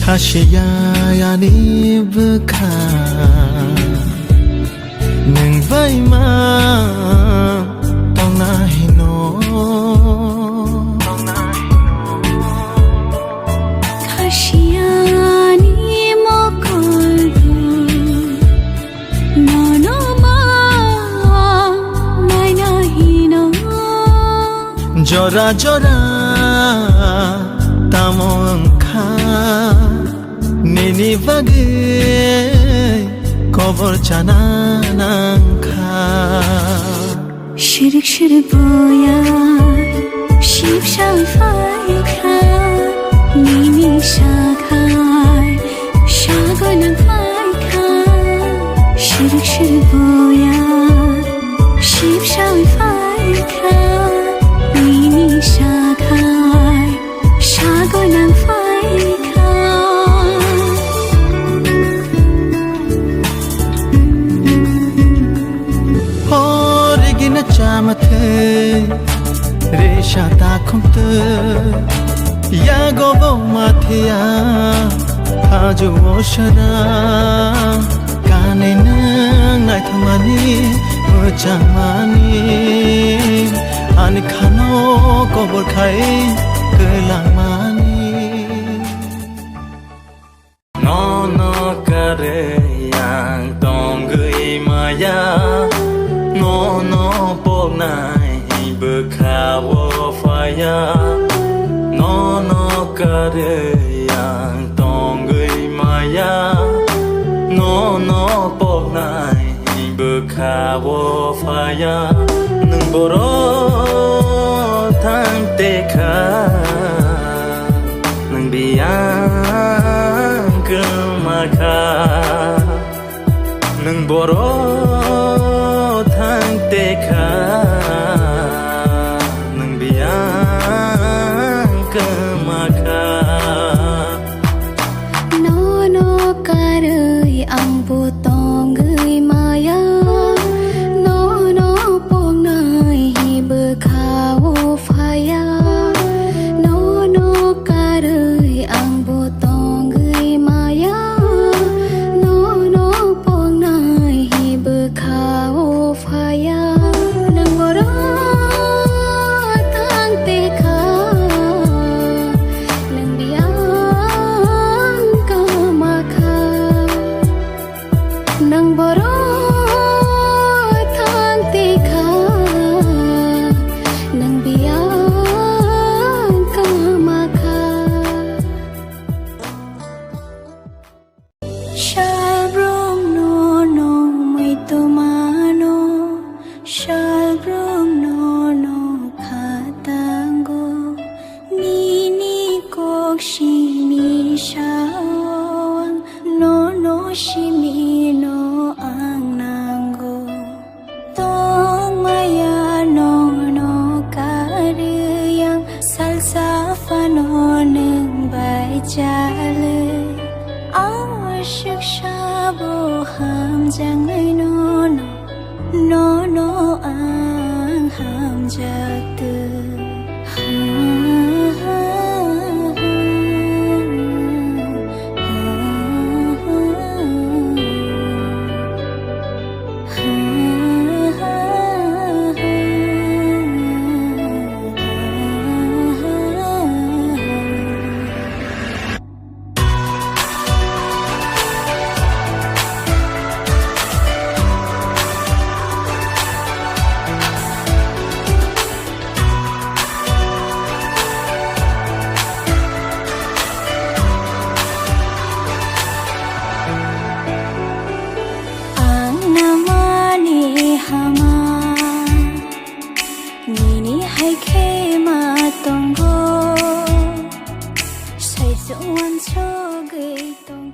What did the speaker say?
Khashiyayani bkha Neng vai ma Tong na hino Khashiyani mokolbu Nono ma Nai na hino Jora jora Tamong kha Nini vage Kobor chananang kha Shirik shirik boya Ship shall fire khai Nini shakai Shagonang fire khai Shirik shirik boya Ship shall fire khai Nini shakai Shagonang fire khai Horigina chamate Resha ta khumte Ya gobo mathia Haju oshara Kane nang nai thamani Mujamani Ani khano kobor khai Kelang mani No no kare yang tong gui maya No no pok nai bekha wo faya No no kare yang tong gui maya No no pok nai bekha wo faya Nung boro thang te kha Nung biang ke makha Nung boro thang te kha Nung biang ke makha No no karui ang butong gui maya No no pong nai hi bekhawo faya No no karui ang butong gui maya No no pong nai hi bekhawo faya Nang boro thang te kha Nang biang ka makha Nang boro thang te kha Nang biang ka makha Shalbrong no no mai tumano Shalbrong no no khatango Nini kok shimi shawang No no shimi no ang nango Tong maya no no kariyang Salsa fano neng bai jale Ashik shabo ham jang nai no no No no ang ham jak Nini hai ke ma tong go Sai zo wan cho gei tong